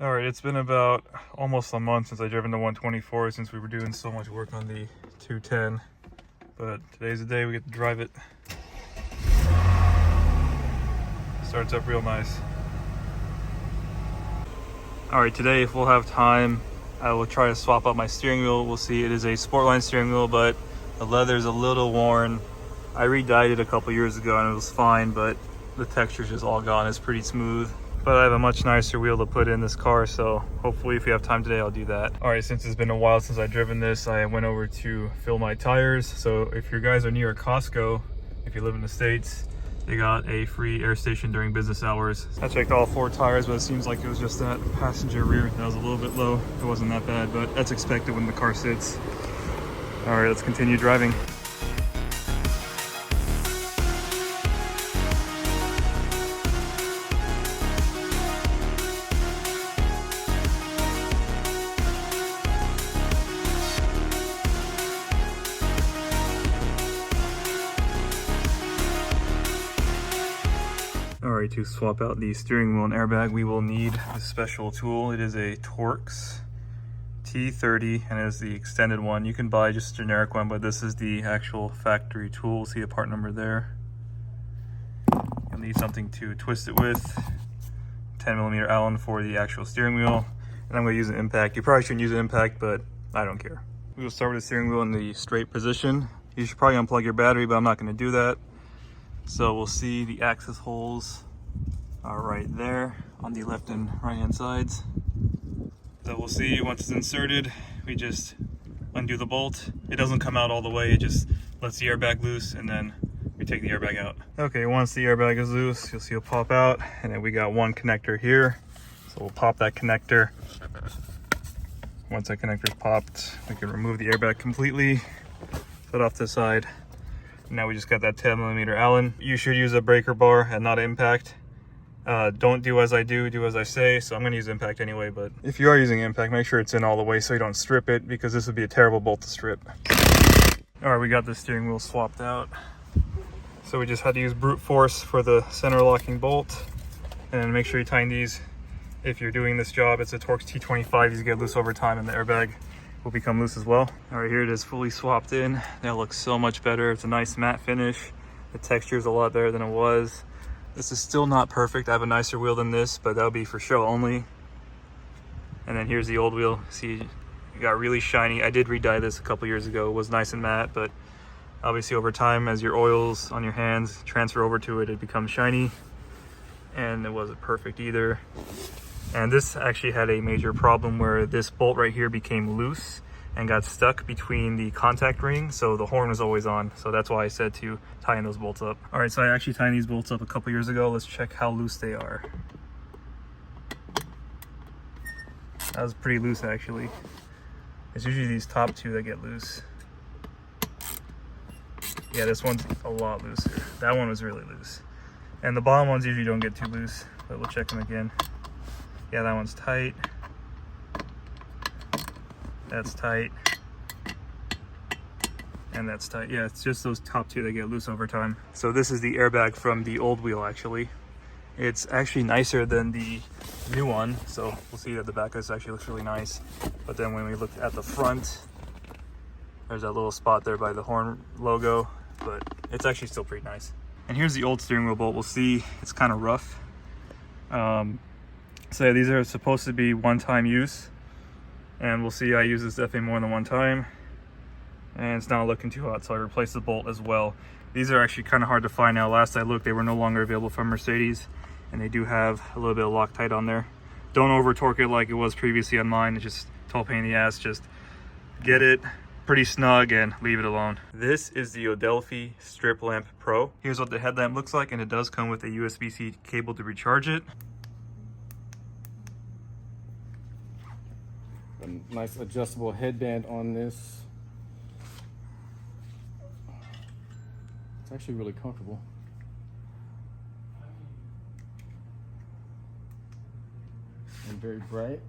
All right, it's been about almost a month since I driven the 124 since we were doing so much work on the 210. But today's the day we get to drive it. Starts up real nice. All right, today if we'll have time, I will try to swap out my steering wheel. We'll see. It is a Sportline steering wheel, but the leather's a little worn. I re-dyed it a couple years ago and it was fine, but the texture's just all gone. It's pretty smooth. But I have a much nicer wheel to put in this car, so hopefully if we have time today, I'll do that. All right, since it's been a while since I've driven this, I went over to fill my tires. So if you guys are near a Costco, if you live in the States, they got a free air station during business hours. I checked all 4 tires, but it seems like it was just that passenger rear that was a little bit low. It wasn't that bad, but that's expected when the car sits. All right, let's continue driving. Alright, to swap out the steering wheel and airbag, we will need a special tool. It is a Torx T30 and it is the extended one. You can buy just a generic one, but this is the actual factory tool. See the part number there. You'll need something to twist it with. 10mm Allen for the actual steering wheel. And I'm going to use an impact. You probably shouldn't use an impact, but I don't care. We will start with the steering wheel in the straight position. You should probably unplug your battery, but I'm not going to do that. So we'll see the access holes are right there on the left and right hand sides. So we'll see once it's inserted, we just undo the bolt. It doesn't come out all the way, it just lets the airbag loose and then we take the airbag out. Okay, once the airbag is loose, you'll see it pop out, and then we got one connector here. So we'll pop that connector. Once that connector's popped, we can remove the airbag completely, put it off to the side. Now we just got that 10mm Allen. You should use a breaker bar and not an impact. Don't do as I do, do as I say. So I'm gonna use impact anyway, but if you are using impact, make sure it's in all the way so you don't strip it, because this would be a terrible bolt to strip. All right, we got the steering wheel swapped out. So we just had to use brute force for the center locking bolt. And make sure you tighten these. If you're doing this job, it's a Torx T25. These get loose over time and the airbag will become loose as well. All right, here it is fully swapped in. That looks so much better. It's a nice matte finish. The texture is a lot better than it was. This is still not perfect. I have a nicer wheel than this, but that'll be for show only. And then here's the old wheel. See, it got really shiny. I did re-dye this a couple years ago. It was nice and matte, but obviously over time, as your oils on your hands transfer over to it, it becomes shiny. And it wasn't perfect either. And this actually had a major problem where this bolt right here became loose and got stuck between the contact ring, so the horn was always on. So that's why I said to tighten those bolts up. All right, so I actually tightened these bolts up a couple years ago. Let's check how loose they are. That was pretty loose actually. It's usually these top 2 that get loose. Yeah, this one's a lot looser. That one was really loose. And the bottom ones usually don't get too loose, but we'll check them again. Yeah, that one's tight. That's tight. And that's tight. Yeah, it's just those top 2 that get loose over time. So this is the airbag from the old wheel actually. It's actually nicer than the new one. So we'll see that the back of this actually looks really nice. But then when we look at the front, there's that little spot there by the horn logo, but it's actually still pretty nice. And here's the old steering wheel bolt. We'll see it's kind of rough. So yeah, these are supposed to be one-time use, and we'll see I use this definitely more than one time, and it's not looking too hot, so I replaced the bolt as well. These are actually kind of hard to find now. Last I looked, they were no longer available from Mercedes, and they do have a little bit of Loctite on there. Don't over torque it like it was previously on mine. It's just a total pain in the ass. Just get it pretty snug and leave it alone. This is the Adelphi Strip Lamp Pro. Here's what the headlamp looks like, and it does come with a USB-C cable to recharge it. A nice adjustable headband on this. It's actually really comfortable. And very bright.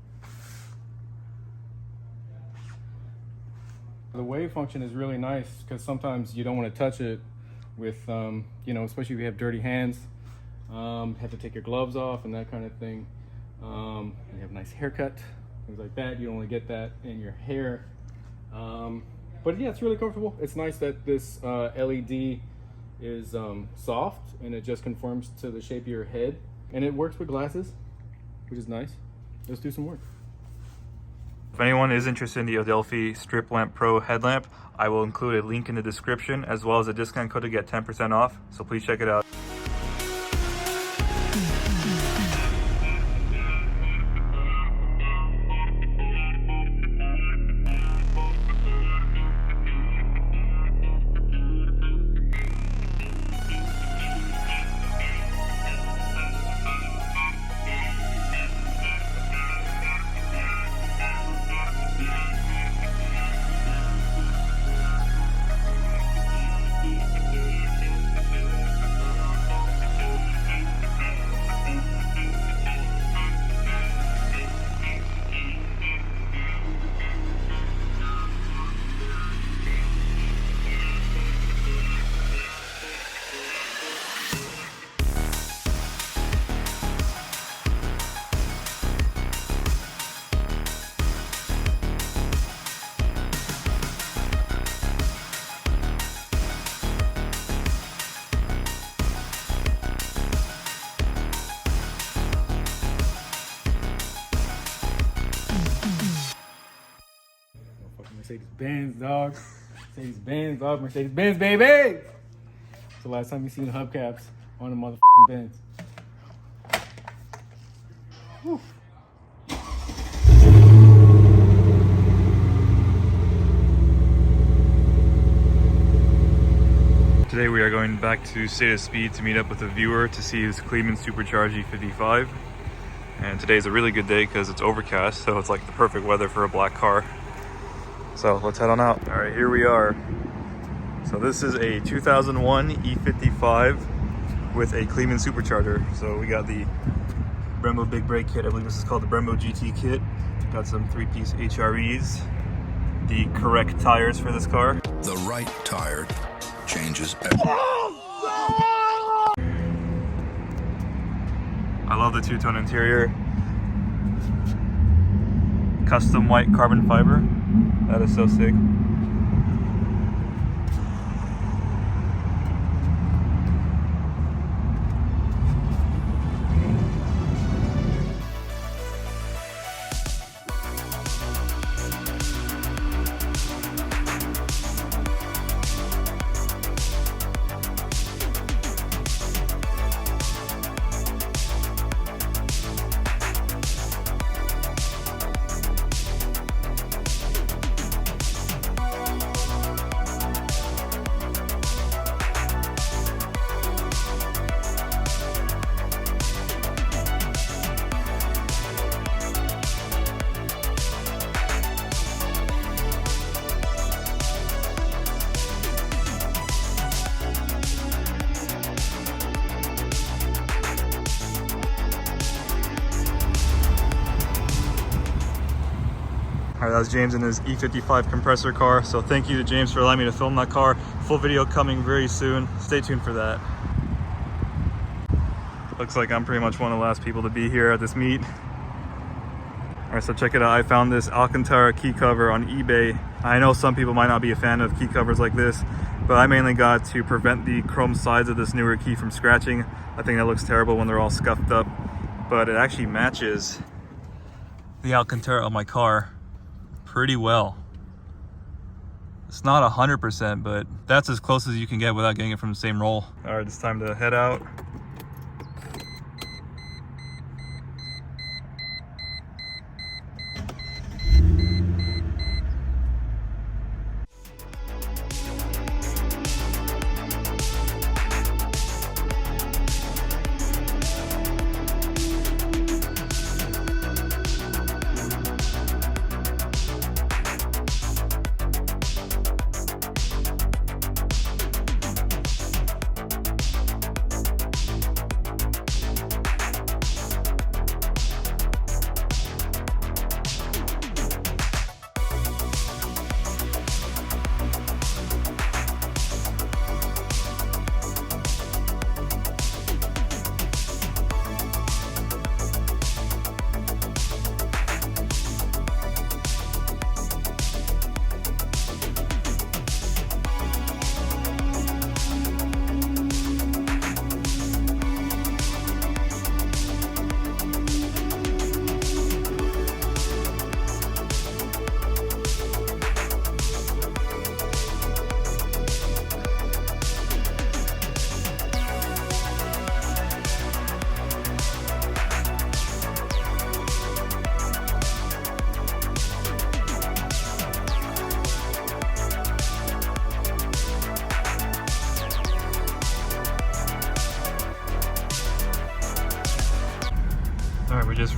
The wave function is really nice because sometimes you don't want to touch it with, you know, especially if you have dirty hands, have to take your gloves off and that kind of thing. You have nice haircut, things like that. You don't want to get that in your hair. But yeah, it's really comfortable. It's nice that this LED is soft and it just conforms to the shape of your head, and it works with glasses, which is nice. Let's do some work. If anyone is interested in the Adelphi Strip Lamp Pro headlamp, I will include a link in the description as well as a discount code to get 10% off, so please check it out. Mercedes-Benz, dog. Mercedes-Benz, dog. Mercedes-Benz, baby. It's the last time you seen hubcaps on a motherfucking Benz. Whew. Today we are going back to State of Speed to meet up with a viewer to see his Kleemann Supercharged E55. And today is a really good day because it's overcast, so it's like the perfect weather for a black car. So let's head on out. All right, here we are. So this is a 2001 E55 with a Kleemann Supercharger. So we got the Brembo Big Brake kit. I believe this is called the Brembo GT kit. Got some 3-piece HREs, the correct tires for this car. The right tire changes everything. I love the two-tone interior. Custom white carbon fiber. That is so sick. All right, that was James in his E55 compressor car. So thank you to James for allowing me to film that car. Full video coming very soon. Stay tuned for that. Looks like I'm pretty much one of the last people to be here at this meet. All right, so check it out. I found this Alcantara key cover on eBay. I know some people might not be a fan of key covers like this, but I mainly got to prevent the chrome sides of this newer key from scratching. I think that looks terrible when they're all scuffed up, but it actually matches the Alcantara of my car pretty well. It's not 100%, but that's as close as you can get without getting it from the same roll. All right, it's time to head out.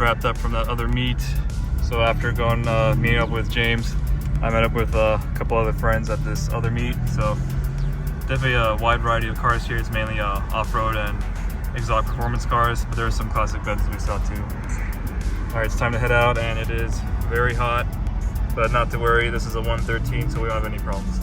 wrapped up from that other meet. So after going meeting up with James, I met up with a couple other friends at this other meet. So definitely a wide variety of cars here. It's mainly off-road and exotic performance cars, but there are some classic Benzes we saw too. All right, it's time to head out, and it is very hot, but not to worry. This is a 113, so we don't have any problems.